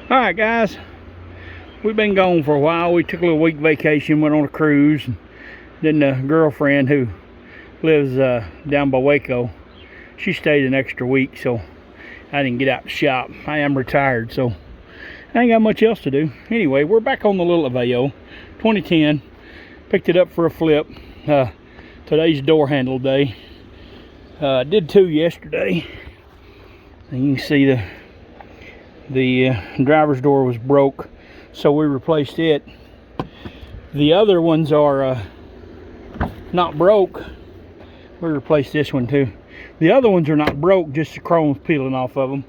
Alright guys, we've been gone for a while. We took a little week vacation, went on a cruise. Then the girlfriend who lives down by Waco, she stayed an extra week, so I didn't get out to shop. I am retired, so I ain't got much else to do. Anyway, we're back on the little Aveo 2010. Picked it up for a flip. Today's door handle day. Did two yesterday. And you can see the driver's door was broke, so we replaced it. The other ones are not broke. We replaced this one too. The other ones are not broke, just the chrome's peeling off of them.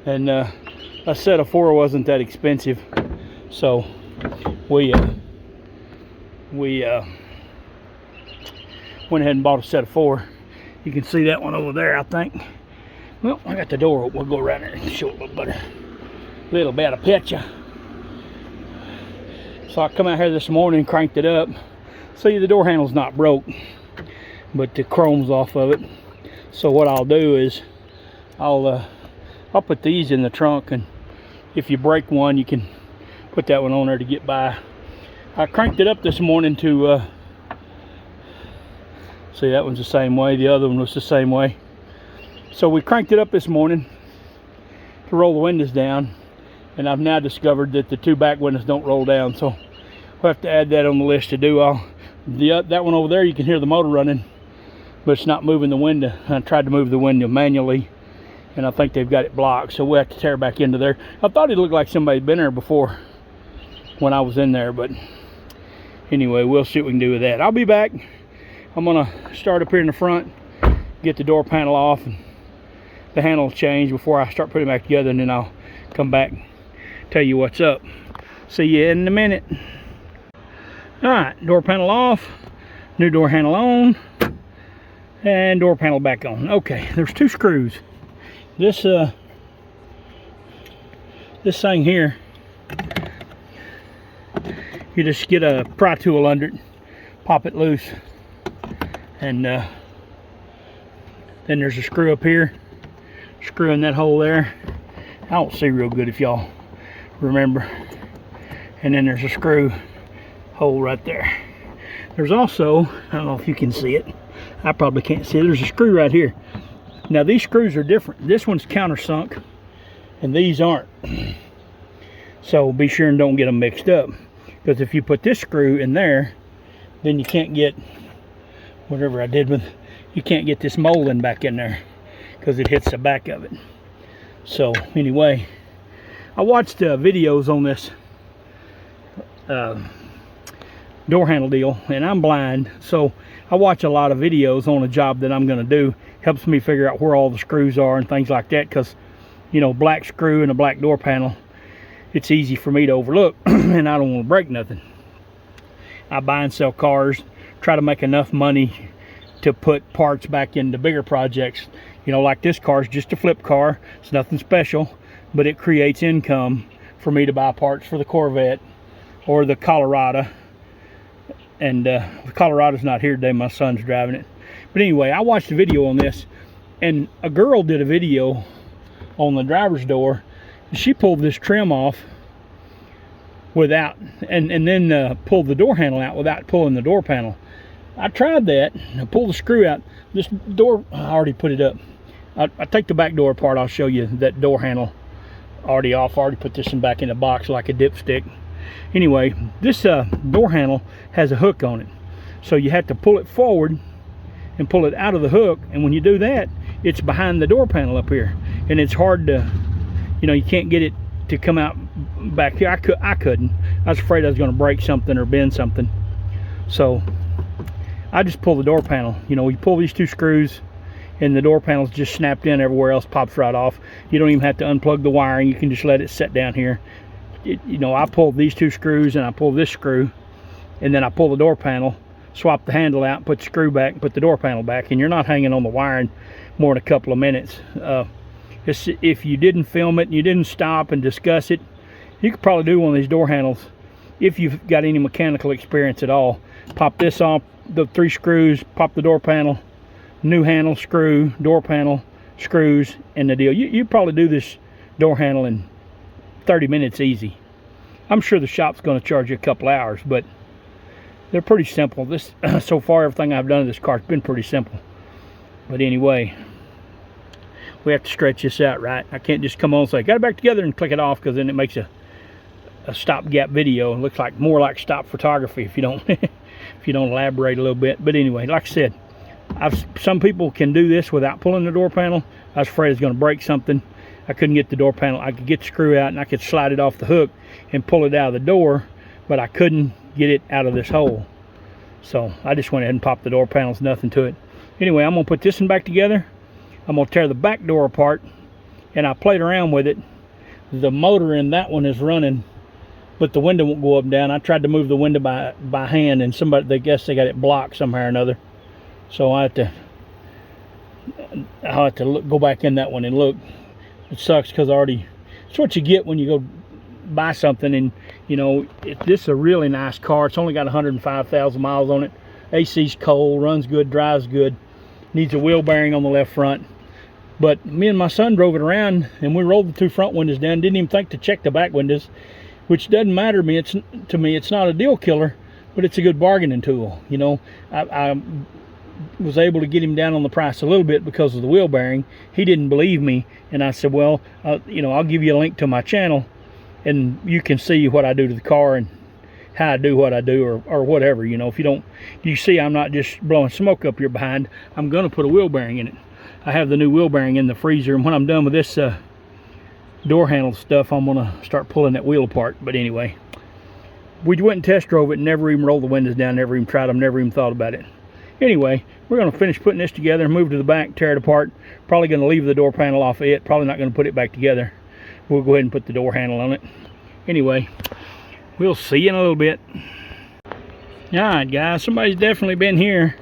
And a set of 4 wasn't that expensive, so we went ahead and bought a set of 4. You can see that one over there, I think. Well, I got the door open. We'll go around there and show it a little bit of picture. So I come out here this morning and cranked it up. See, the door handle's not broke, but the chrome's off of it. So what I'll do is I'll put these in the trunk, and if you break one, you can put that one on there to get by. I cranked it up this morning to see, that one's the same way. The other one was the same way. So we cranked it up this morning to roll the windows down, and I've now discovered that the 2 back windows don't roll down, so we'll have to add that on the list to do. That one over there, you can hear the motor running, but it's not moving the window. I tried to move the window manually, and I think they've got it blocked, so we'll have to tear back into there. I thought it looked like somebody had been there before when I was in there, but anyway, we'll see what we can do with that. I'll be back. I'm gonna start up here in the front, get the door panel off, and the handle change before I start putting it back together, and then I'll come back, tell you what's up. See you in a minute. Alright, door panel off, new door handle on, and door panel back on. Okay, there's 2 screws. This thing here, you just get a pry tool under it, pop it loose, and then there's a screw up here, screw in that hole there. I don't see real good if y'all remember. And then there's a screw hole right there. There's also, I don't know if you can see it, I probably can't see it, there's a screw right here. Now these screws are different. This one's countersunk and these aren't, so be sure and don't get them mixed up, because if you put this screw in there, then you can't get whatever I did with, you can't get this molding back in there because it hits the back of it. So anyway, I watched videos on this door handle deal, and I'm blind, so I watch a lot of videos on a job that I'm going to do. Helps me figure out where all the screws are and things like that, because you know, black screw and a black door panel, it's easy for me to overlook and I don't want to break nothing. I buy and sell cars, try to make enough money to put parts back into bigger projects. You know, like this car is just a flip car. It's nothing special, but it creates income for me to buy parts for the Corvette or the Colorado. And the Colorado's not here today, my son's driving it. But anyway, I watched a video on this, and a girl did a video on the driver's door. She pulled this trim off without, and then pulled the door handle out without pulling the door panel. I tried that. I pulled the screw out. This door, I already put it up. I take the back door apart. I'll show you that door handle already off. I already put this one back in the box like a dipstick. Anyway, this door handle has a hook on it, so you have to pull it forward and pull it out of the hook, and when you do that, it's behind the door panel up here, and it's hard to, you know, you can't get it to come out back here. I couldn't. I was afraid I was going to break something or bend something, so I just pull the door panel. You know, you pull these 2 screws and the door panel's just snapped in. Everywhere else pops right off. You don't even have to unplug the wiring. You can just let it sit down here. You know, I pulled these 2 screws and I pulled this screw, and then I pull the door panel, swap the handle out, put the screw back, put the door panel back, and you're not hanging on the wiring more than a couple of minutes. If you didn't film it and you didn't stop and discuss it, you could probably do one of these door handles if you've got any mechanical experience at all. Pop this off, the 3 screws, pop the door panel, new handle, screw, door panel, screws, and the deal. You probably do this door handle in 30 minutes easy. I'm sure the shop's going to charge you a couple hours, but they're pretty simple. This so far, everything I've done to this car's been pretty simple. But anyway, we have to stretch this out, right? I can't just come on and say, got it back together and click it off, because then it makes a stopgap video. It looks like more like stop photography if you don't if you don't elaborate a little bit. But anyway, like I said, some people can do this without pulling the door panel. I was afraid it was going to break something. I couldn't get the door panel. I could get the screw out and I could slide it off the hook and pull it out of the door, but I couldn't get it out of this hole. So I just went ahead and popped the door panels, nothing to it. Anyway, I'm going to put this one back together. I'm going to tear the back door apart, and I played around with it. The motor in that one is running, but the window won't go up and down. I tried to move the window by hand, and somebody, they guess they got it blocked somehow or another. So I'll have to go back in that one and look. It sucks because it's what you get when you go buy something, and you know, this is a really nice car. It's only got 105,000 miles on it. AC's cold, runs good, drives good, needs a wheel bearing on the left front. But me and my son drove it around, and we rolled the two front windows down. Didn't even think to check the back windows, which doesn't matter to me. It's not a deal killer, but it's a good bargaining tool. You know, I was able to get him down on the price a little bit because of the wheel bearing. He didn't believe me, and I said, well, you know, I'll give you a link to my channel, and you can see what I do to the car and how I do what I do, or whatever. You know, if you see I'm not just blowing smoke up your behind. I'm going to put a wheel bearing in it. I have the new wheel bearing in the freezer, and when I'm done with this door handle stuff, I'm going to start pulling that wheel apart. But anyway, we went and test drove it and never even rolled the windows down, never even tried them, never even thought about it. Anyway, we're going to finish putting this together, move to the back, tear it apart. Probably going to leave the door panel off of it. Probably not going to put it back together. We'll go ahead and put the door handle on it. Anyway, we'll see you in a little bit. Alright guys, somebody's definitely been here.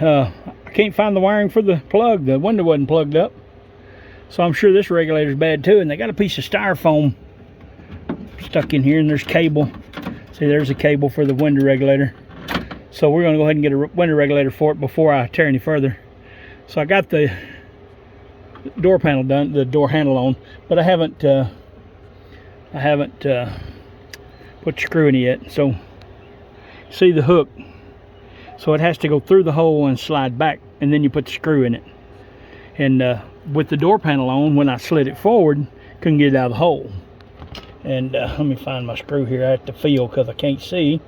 I can't find the wiring for the plug. The window wasn't plugged up. So I'm sure this regulator's bad too. And they got a piece of styrofoam stuck in here, and there's cable. See, there's a cable for the window regulator. So we're going to go ahead and get a window regulator for it before I tear any further. So I got the door panel done, the door handle on, but I haven't put the screw in it yet. So see the hook, so it has to go through the hole and slide back, and then you put the screw in it. And with the door panel on, when I slid it forward, couldn't get it out of the hole. And let me find my screw here. I have to feel because I can't see.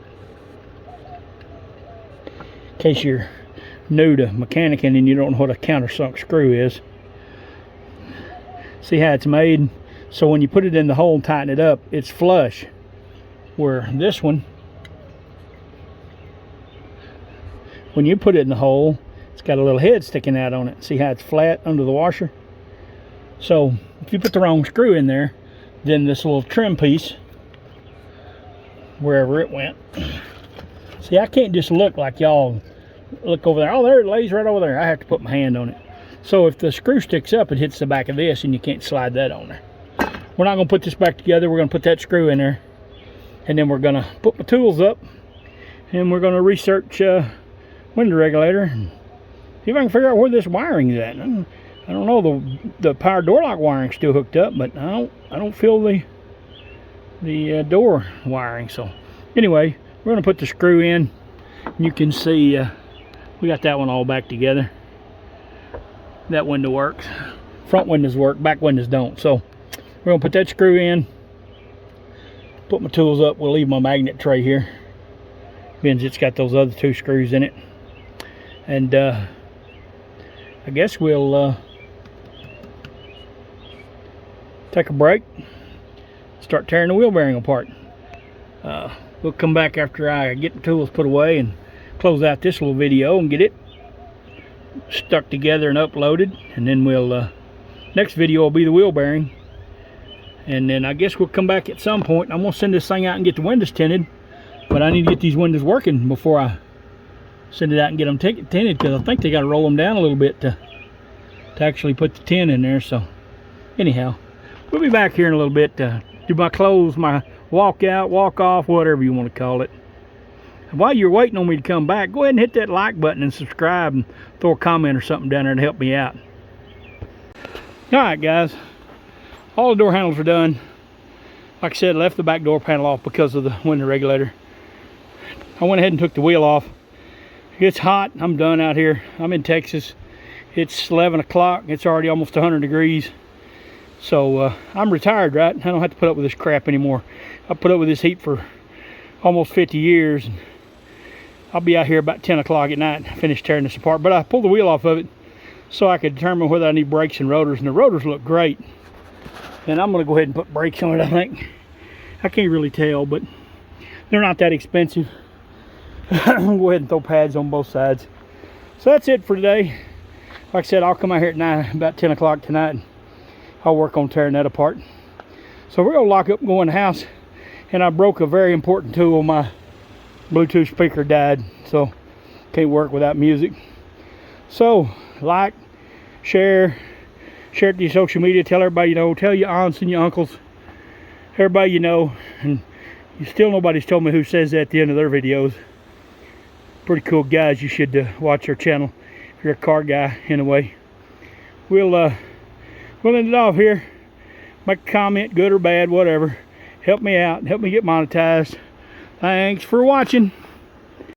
In case you're new to mechanicking and you don't know what a countersunk screw is. See how it's made? So when you put it in the hole and tighten it up, it's flush. Where this one, when you put it in the hole, it's got a little head sticking out on it. See how it's flat under the washer? So if you put the wrong screw in there, then this little trim piece, wherever it went, see, I can't just look like y'all look over there. Oh, there it lays right over there. I have to put my hand on it. So if the screw sticks up, it hits the back of this, and you can't slide that on there. We're not going to put this back together. We're going to put that screw in there, and then we're going to put my tools up, and we're going to research window regulator and see if I can figure out where this wiring is at. I don't know, the power door lock wiring still hooked up, but I don't feel the door wiring. So anyway, we're going to put the screw in. You can see we got that one all back together. That window works. Front windows work, back windows don't. So we're going to put that screw in, put my tools up. We'll leave my magnet tray here. Means it's got those other two screws in it. And I guess we'll take a break, start tearing the wheel bearing apart. We'll come back after I get the tools put away and close out this little video and get it stuck together and uploaded. And then we'll next video will be the wheel bearing. And then I guess we'll come back at some point. I'm gonna send this thing out and get the windows tinted, but I need to get these windows working before I send it out and get them tinted, because I think they got to roll them down a little bit to actually put the tin in there. So anyhow, we'll be back here in a little bit to do my close, my walk out, walk off, whatever you want to call it. And while you're waiting on me to come back, go ahead and hit that like button and subscribe, and throw a comment or something down there to help me out. All right guys, all the door handles are done. Like I said, left the back door panel off because of the window regulator. I went ahead and took the wheel off. It's hot. I'm done out here. I'm in Texas. It's 11 o'clock. It's already almost 100 degrees. So I'm retired, right? I don't have to put up with this crap anymore. I put up with this heat for almost 50 years. And I'll be out here about 10 o'clock at night, finish tearing this apart. But I pulled the wheel off of it so I could determine whether I need brakes and rotors. And the rotors look great. And I'm going to go ahead and put brakes on it, I think. I can't really tell, but they're not that expensive. I'm going to go ahead and throw pads on both sides. So that's it for today. Like I said, I'll come out here at night, about 10 o'clock tonight. And I'll work on tearing that apart. So we're going to lock up and go in the house. And I broke a very important tool. My Bluetooth speaker died. So can't work without music. So like, share it to your social media. Tell everybody you know. Tell your aunts and your uncles. Everybody you know. And still nobody's told me who says that at the end of their videos. Pretty cool guys. You should watch their channel if you're a car guy anyway. We'll end it off here. Make a comment, good or bad, whatever. Help me out. Help me get monetized. Thanks for watching.